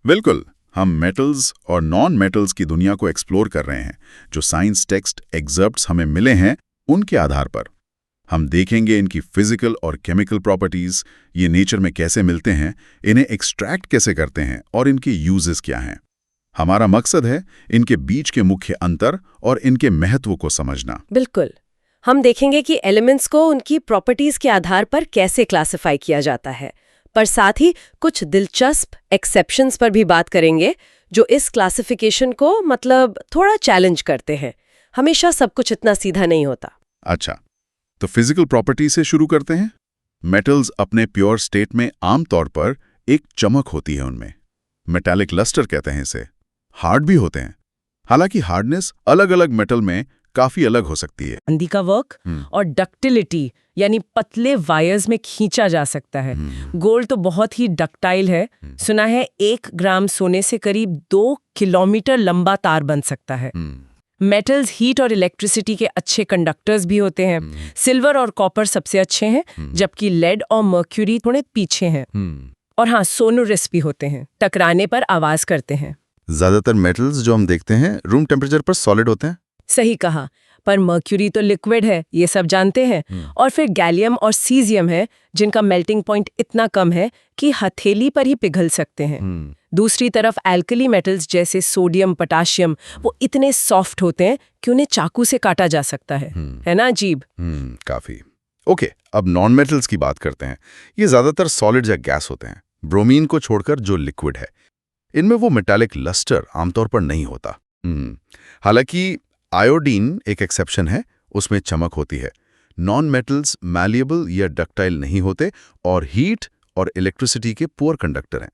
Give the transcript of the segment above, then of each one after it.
बिल्कुल। हम मेटल्स और नॉन मेटल्स की दुनिया को एक्सप्लोर कर रहे हैं, जो साइंस टेक्स्ट एग्जर्प्ट्स हमें मिले हैं उनके आधार पर। हम देखेंगे इनकी फिजिकल और केमिकल प्रॉपर्टीज, ये नेचर में कैसे मिलते हैं, इन्हें एक्सट्रैक्ट कैसे करते हैं और इनके यूजेस क्या हैं। हमारा मकसद है इनके बीच के मुख्य अंतर और इनके महत्व को समझना। बिल्कुल। हम देखेंगे कि एलिमेंट्स को उनकी प्रॉपर्टीज के आधार पर कैसे क्लासिफाई किया जाता है, पर साथ ही कुछ दिलचस्प एक्सेप्शंस पर भी बात करेंगे जो इस क्लासिफिकेशन को थोड़ा चैलेंज करते हैं। हमेशा सब कुछ इतना सीधा नहीं होता। अच्छा, तो फिजिकल प्रॉपर्टी से शुरू करते हैं। मेटल्स अपने प्योर स्टेट में आमतौर पर एक चमक होती है उनमें। मेटालिक लस्टर कहते हैं इसे। हार्ड भी होते हैं, हालांकि हार्डनेस अलग अलग मेटल में काफी अलग हो सकती है। चांदी का वर्क और डक्टिलिटी यानी पतले वायर्स में खींचा जा सकता है। गोल्ड तो बहुत ही डक्टाइल है। सुना है 1 ग्राम सोने से करीब 2 किलोमीटर लंबा तार बन सकता है। मेटल्स हीट और इलेक्ट्रिसिटी के अच्छे कंडक्टर्स भी होते हैं। सिल्वर और कॉपर सबसे अच्छे हैं, जबकि लेड और मर्क्यूरी थोड़े पीछे हैं। और हाँ, सोनोरस भी होते हैं, टकराने पर आवाज करते हैं। ज्यादातर मेटल्स जो हम देखते हैं रूम टेम्परेचर पर सॉलिड होते हैं। सही कहा, पर मर्क्यूरी तो लिक्विड है, ये सब जानते हैं। और फिर गैलियम और सीजियम है, जिनका मेल्टिंग पॉइंट इतना कम है कि हथेली पर ही पिघल सकते हैं। दूसरी तरफ एल्कली मेटल्स जैसे सोडियम, पोटाशियम, वो इतने सॉफ्ट होते हैं कि उन्हें चाकू से काटा जा सकता है ना अजीब? काफी। ओके, अब नॉन मेटल्स की बात करते हैं। ये ज्यादातर सॉलिड या गैस होते हैं, ब्रोमीन को छोड़कर जो लिक्विड है। इनमें वो मेटालिक लस्टर आमतौर पर नहीं होता। हालांकि आयोडीन एक एक्सेप्शन है, उसमें चमक होती है। नॉन मेटल्स मैलिएबल या डक्टाइल नहीं होते और हीट और इलेक्ट्रिसिटी के पुअर कंडक्टर हैं।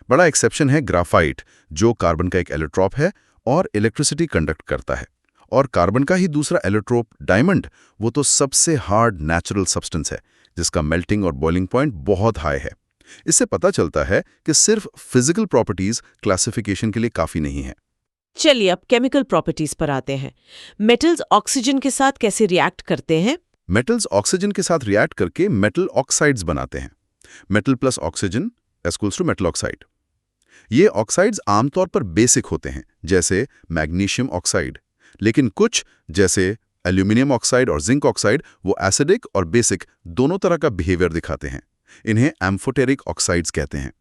बड़ा एक्सेप्शन है ग्राफाइट, जो कार्बन का एक एलोट्रोप है और इलेक्ट्रिसिटी कंडक्ट करता है। और कार्बन का ही दूसरा एलोट्रोप डायमंड, वो तो सबसे हार्ड नेचुरल सब्सटेंस है, जिसका मेल्टिंग और बॉइलिंग पॉइंट बहुत हाई है। इससे पता चलता है कि सिर्फ फिजिकल प्रॉपर्टीज क्लासिफिकेशन के लिए काफी नहीं है। चलिए अब केमिकल प्रॉपर्टीज पर आते हैं। मेटल्स ऑक्सीजन के साथ कैसे रिएक्ट करते हैं? मेटल्स ऑक्सीजन के साथ रिएक्ट करके मेटल ऑक्साइड्स बनाते हैं। Metal plus oxygen equals to metal oxide. ये ऑक्साइड्स आमतौर पर बेसिक होते हैं, जैसे मैग्नीशियम ऑक्साइड, लेकिन कुछ जैसे एल्यूमिनियम ऑक्साइड और जिंक ऑक्साइड वो एसिडिक और बेसिक दोनों तरह का बिहेवियर दिखाते हैं। इन्हें एम्फोटेरिक ऑक्साइड्स कहते हैं।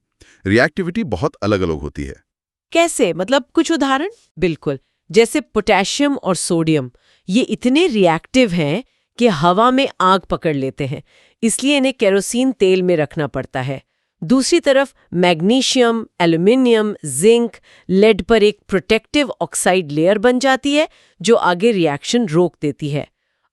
रिएक्टिविटी बहुत अलग अलग होती है। कैसे, कुछ उदाहरण? बिल्कुल, जैसे पोटेशियम और सोडियम, ये इतने रिएक्टिव हैं कि हवा में आग पकड़ लेते हैं, इसलिए इन्हें केरोसिन तेल में रखना पड़ता है। दूसरी तरफ मैग्नीशियम, एल्यूमिनियम, जिंक, लेड पर एक प्रोटेक्टिव ऑक्साइड लेयर बन जाती है जो आगे रिएक्शन रोक देती है।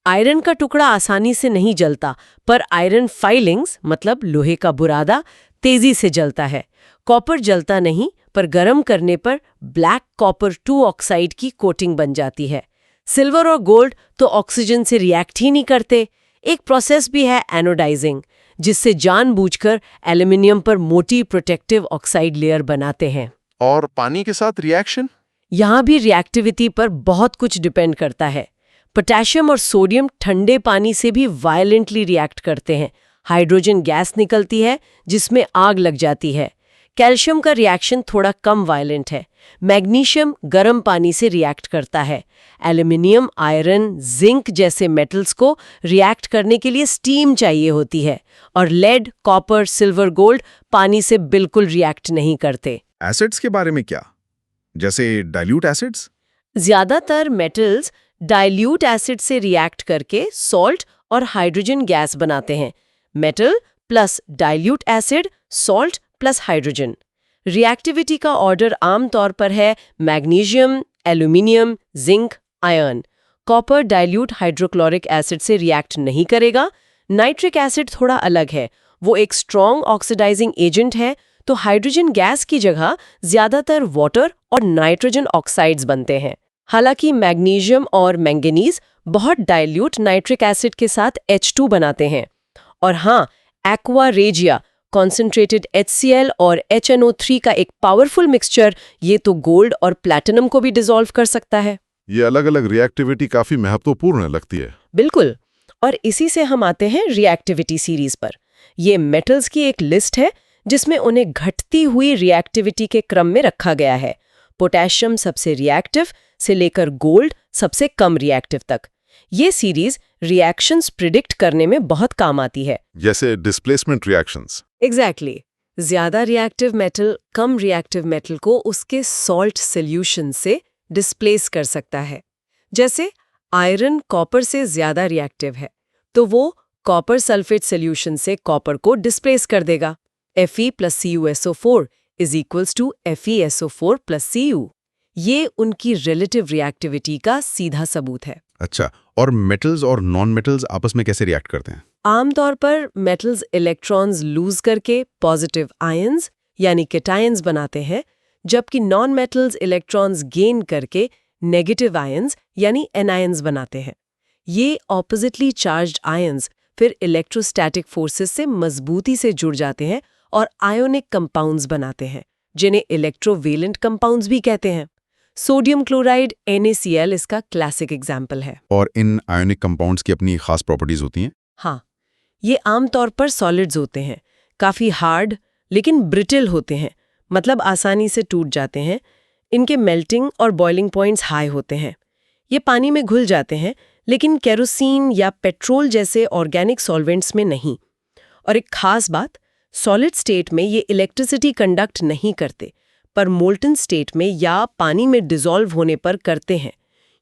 आयरन का टुकड़ा आसानी से नहीं जलता, पर आयरन फाइलिंग्स लोहे का बुरादा तेजी से जलता है। कॉपर जलता नहीं, पर गर्म करने पर ब्लैक कॉपर 2 ऑक्साइड की कोटिंग बन जाती है। सिल्वर और गोल्ड तो ऑक्सीजन से रिएक्ट ही नहीं करते। एक प्रोसेस भी है एनोडाइजिंग, जिससे जानबूझकर एल्यूमिनियम पर मोटी प्रोटेक्टिव ऑक्साइड लेयर बनाते हैं। और पानी के साथ रिएक्शन? यहाँ भी रिएक्टिविटी पर बहुत कुछ डिपेंड करता है। पोटेशियम और सोडियम ठंडे पानी से भी वायलेंटली रिएक्ट करते हैं। हाइड्रोजन गैस निकलती है जिसमें आग लग जाती है। कैल्शियम का रिएक्शन थोड़ा कम वायलेंट है। मैग्नीशियम गर्म पानी से रिएक्ट करता है। एल्यूमिनियम, आयरन, जिंक जैसे मेटल्स को रिएक्ट करने के लिए स्टीम चाहिए होती है। और लेड, कॉपर, सिल्वर, गोल्ड पानी से बिल्कुल रिएक्ट नहीं करते। एसिड्स के बारे में क्या, जैसे डाइल्यूट एसिड्स? ज्यादातर मेटल्स डाइल्यूट एसिड से रिएक्ट करके सॉल्ट और हाइड्रोजन गैस बनाते हैं। Metal plus dilute acid, salt plus hydrogen. Reactivity का ऑर्डर आमतौर पर है magnesium, aluminium, zinc, iron. Copper dilute hydrochloric acid से रिएक्ट नहीं करेगा। नाइट्रिक एसिड थोड़ा अलग है, वो एक स्ट्रॉन्ग ऑक्सीडाइजिंग एजेंट है, तो हाइड्रोजन गैस की जगह ज्यादातर वाटर और नाइट्रोजन ऑक्साइड्स बनते हैं। हालांकि मैग्नीशियम और मैंगनीज बहुत डाइल्यूट नाइट्रिक एसिड के साथ H2 बनाते हैं। और हाँ, एक्वा रेजिया कॉन्सेंट्रेटेड HCl और HNO3 का एक पावरफुल मिक्सचर, ये तो गोल्ड और प्लैटिनम को भी डिसॉल्व कर सकता है। ये अलग अलग रिएक्टिविटी काफी महत्वपूर्ण लगती है। बिल्कुल। और इसी से हम आते हैं रिएक्टिविटी सीरीज पर। ये मेटल्स की एक लिस्ट है जिसमें उन्हें घटती हुई रिएक्टिविटी के क्रम में रखा गया है। पोटेशियम सबसे रिएक्टिव से लेकर गोल्ड सबसे कम रिएक्टिव तक। ये सीरीज रिएक्शंस प्रिडिक्ट करने में बहुत काम आती है। जैसे डिस्प्लेसमेंट रिएक्शंस। एग्जैक्टली ज्यादा रिएक्टिव मेटल कम रिएक्टिव मेटल को उसके सॉल्ट सॉल्यूशन से डिस्प्लेस कर सकता है। जैसे आयरन कॉपर से ज्यादा रिएक्टिव है तो वो कॉपर सल्फेट सॉल्यूशन से कॉपर को डिस्प्लेस कर देगा। Fe + CuSO4 = FeSO4 + Cu। ये उनकी रिलेटिव रिएक्टिविटी का सीधा सबूत है। अच्छा, और मेटल्स और नॉन मेटल्स आपस में कैसे रिएक्ट करते हैं? आमतौर पर मेटल्स इलेक्ट्रॉन्स लूज करके पॉजिटिव आयंस यानी कैटायंस बनाते हैं, जबकि नॉन मेटल्स इलेक्ट्रॉन्स गेन करके नेगेटिव आयंस यानी एनायंस बनाते हैं। ये ऑपोजिटली चार्ज्ड आयंस फिर इलेक्ट्रोस्टैटिक फोर्सेस से मजबूती से जुड़ जाते हैं और आयोनिक कंपाउंड्स बनाते हैं, जिन्हें इलेक्ट्रोवेलेंट कंपाउंड्स भी कहते हैं। सोडियम क्लोराइड NaCl इसका क्लासिक एग्जाम्पल है। और इन आयोनिक कंपाउंड्स की अपनी खास प्रॉपर्टीज होती हैं? हाँ, ये आमतौर पर सॉलिड्स होते हैं, काफ़ी हार्ड लेकिन ब्रिटल होते हैं, मतलब आसानी से टूट जाते हैं। इनके मेल्टिंग और बॉइलिंग पॉइंट्स हाई होते हैं। ये पानी में घुल जाते हैं, लेकिन केरोसिन या पेट्रोल जैसे ऑर्गेनिक सॉल्वेंट्स में नहीं। और एक खास बात, सॉलिड स्टेट में ये इलेक्ट्रिसिटी कंडक्ट नहीं करते, पर मोल्टन स्टेट में या पानी में डिसॉल्व होने पर करते हैं,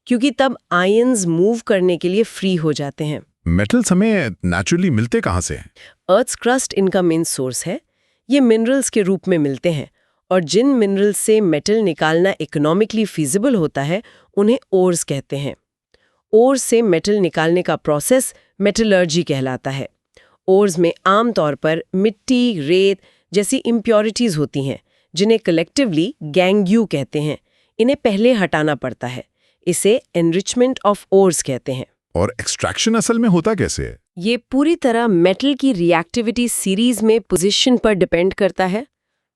क्योंकि तब आयंस मूव करने के लिए फ्री हो जाते हैं। मेटल्स हमें नेचुरली मिलते कहाँ से हैं? अर्थ्स क्रस्ट इनका मेन सोर्स है। ये मिनरल्स के रूप में मिलते हैं, और जिन मिनरल्स से मेटल निकालना इकोनॉमिकली फीजिबल होता है उन्हें ओर्स कहते हैं। ओर्स से मेटल निकालने का प्रोसेस मेटलर्जी कहलाता है। ओर्स में आमतौर पर मिट्टी, रेत जैसी इम्प्योरिटीज होती हैं, जिन्हें कलेक्टिवली गैंगयू कहते हैं। इन्हें पहले हटाना पड़ता है। इसे एनरिचमेंट ऑफ ओर्स कहते हैं। और एक्सट्रैक्शन असल में होता कैसे है? ये पूरी तरह मेटल की रिएक्टिविटी सीरीज में पोजीशन पर डिपेंड करता है।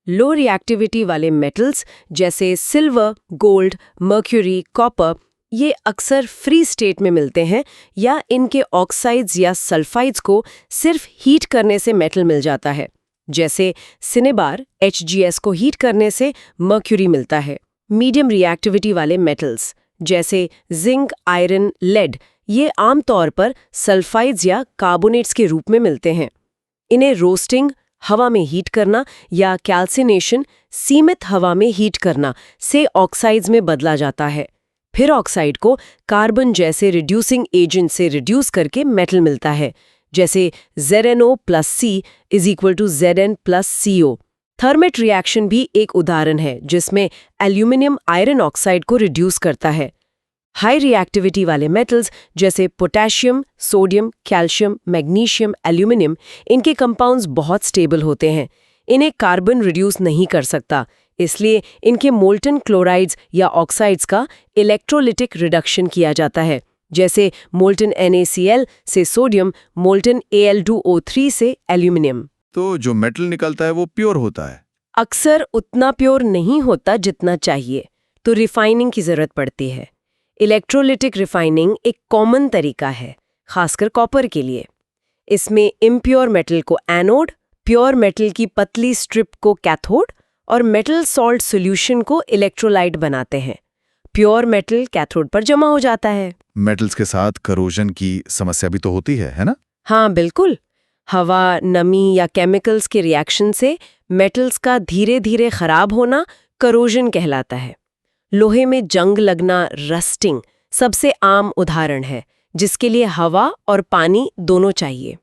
लो रिएक्टिविटी वाले मेटल्स जैसे सिल्वर, गोल्ड, मर्क्यूरी, कॉपर ये अक्सर फ्री स्टेट में मिलते हैं, या इनके ऑक्साइड्स या सल्फाइड्स को सिर्फ हीट करने से मेटल मिल जाता है। जैसे सिनेबार HgS को हीट करने से मर्क्यूरी मिलता है। मीडियम रिएक्टिविटी वाले मेटल्स जैसे जिंक, आयरन, लेड ये आमतौर पर सल्फाइड्स या कार्बोनेट्स के रूप में मिलते हैं। इन्हें रोस्टिंग, हवा में हीट करना या कैल्सिनेशन, सीमित हवा में हीट करना से ऑक्साइड्स में बदला जाता है। फिर ऑक्साइड को कार्बन जैसे रिड्यूसिंग एजेंट से रिड्यूस करके मेटल मिलता है, जैसे ZnO + C = Zn + CO। Thermite reaction भी एक उदाहरण है, जिसमें एल्यूमिनियम आयरन ऑक्साइड को रिड्यूस करता है। हाई रिएक्टिविटी वाले मेटल्स जैसे potassium, sodium, calcium, magnesium, aluminium इनके कंपाउंड्स बहुत स्टेबल होते हैं। इन्हें कार्बन रिड्यूस नहीं कर सकता, इसलिए इनके मोल्टन क्लोराइड्स या ऑक्साइड्स का इलेक्ट्रोलिटिक रिडक्शन किया जाता है, जैसे मोल्टन NaCl से सोडियम, मोल्टन Al2O3 से एल्यूमिनियम। तो जो मेटल निकलता है वो प्योर होता है? अक्सर उतना प्योर नहीं होता जितना चाहिए, तो रिफाइनिंग की जरूरत पड़ती है। इलेक्ट्रोलिटिक रिफाइनिंग एक कॉमन तरीका है, खासकर कॉपर के लिए। इसमें इम्प्योर मेटल को एनोड, प्योर मेटल की पतली स्ट्रिप को कैथोड और मेटल सॉल्ट सॉल्यूशन को इलेक्ट्रोलाइट बनाते हैं। प्योर मेटल कैथोड पर जमा हो जाता है। मेटल्स के साथ करोजन की समस्या भी तो होती है ना? हाँ बिल्कुल। हवा, नमी या केमिकल्स के रिएक्शन से मेटल्स का धीरे धीरे खराब होना करोजन कहलाता है। लोहे में जंग लगना, रस्टिंग सबसे आम उदाहरण है, जिसके लिए हवा और पानी दोनों चाहिए।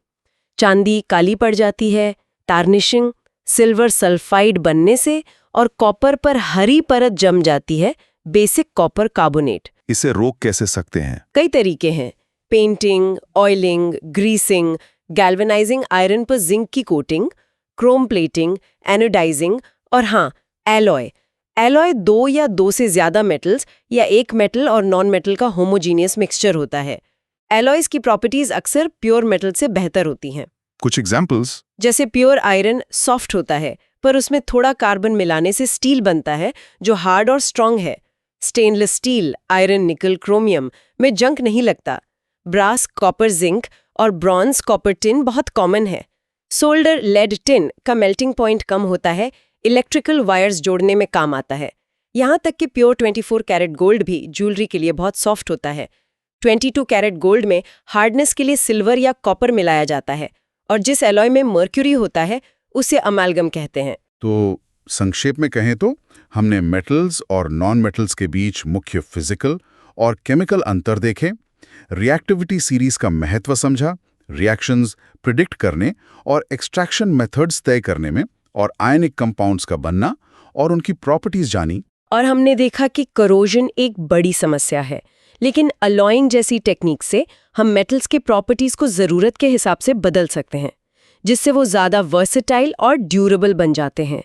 चांदी काली पड़ जाती है, टार्निशिंग, सिल्वर सल्फाइड बनने से, और कॉपर पर हरी परत जम जाती है, बेसिक कॉपर कार्बोनेट। इसे रोक कैसे सकते हैं? कई तरीके हैं। Painting, oiling, greasing, galvanising iron पर जिंक की कोटिंग, क्रोम प्लेटिंग, एनोडाइजिंग, और हाँ, एलॉय। एलॉय 2 या 2 से ज्यादा मेटल्स या एक मेटल और नॉन मेटल का होमोजीनियस मिक्सचर होता है। एलॉयज की प्रॉपर्टीज अक्सर प्योर मेटल से बेहतर होती हैं। कुछ एग्जाम्पल्स? जैसे प्योर आयरन सॉफ्ट होता है, पर उसमें थोड़ा कार्बन मिलाने से स्टील बनता है जो हार्ड और स्ट्रांग है। स्टेनलेस स्टील, आयरन, निकल, क्रोमियम में जंक नहीं लगता। ब्रास, कॉपर, जिंक और ब्रॉन्ज, कॉपर, टिन बहुत कॉमन है। सोल्डर लेड टिन का मेल्टिंग पॉइंट कम होता है, इलेक्ट्रिकल वायर्स जोड़ने में काम आता है। यहाँ तक कि प्योर 24 कैरेट गोल्ड भी ज्वेलरी के लिए बहुत सॉफ्ट होता है। 22 कैरेट गोल्ड में हार्डनेस के लिए सिल्वर या कॉपर मिलाया जाता है, और जिस एलॉय में मर्क्यूरी होता है उसे अमालगम कहते हैं। तो संक्षेप में कहें तो हमने मेटल्स और नॉन मेटल्स के बीच मुख्य फिजिकल और केमिकल अंतर देखे, रिएक्टिविटी सीरीज का महत्व समझा, रिएक्शंस प्रिडिक्ट करने और एक्सट्रैक्शन मेथड्स तय करने में, और आयनिक कंपाउंड्स का बनना और उनकी प्रॉपर्टीज जानी। और हमने देखा कि करोजन एक बड़ी समस्या है, लेकिन अलॉइंग जैसी टेक्निक से हम मेटल्स के प्रॉपर्टीज को जरूरत के हिसाब से बदल सकते हैं, जिससे वो ज्यादा वर्सेटाइल और ड्यूरेबल बन जाते हैं।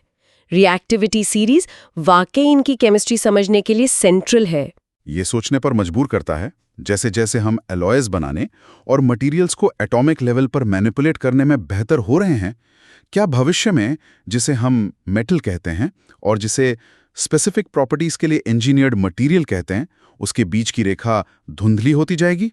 रिएक्टिविटी सीरीज वाकई इनकी केमिस्ट्री समझने के लिए सेंट्रल है। ये सोचने पर मजबूर करता है, जैसे जैसे हम एलॉयज बनाने और मटेरियल्स को एटॉमिक लेवल पर मैनिपुलेट करने में बेहतर हो रहे हैं, क्या भविष्य में जिसे हम मेटल कहते हैं और जिसे स्पेसिफिक प्रॉपर्टीज के लिए इंजीनियर्ड मटेरियल कहते हैं, उसके बीच की रेखा धुंधली होती जाएगी?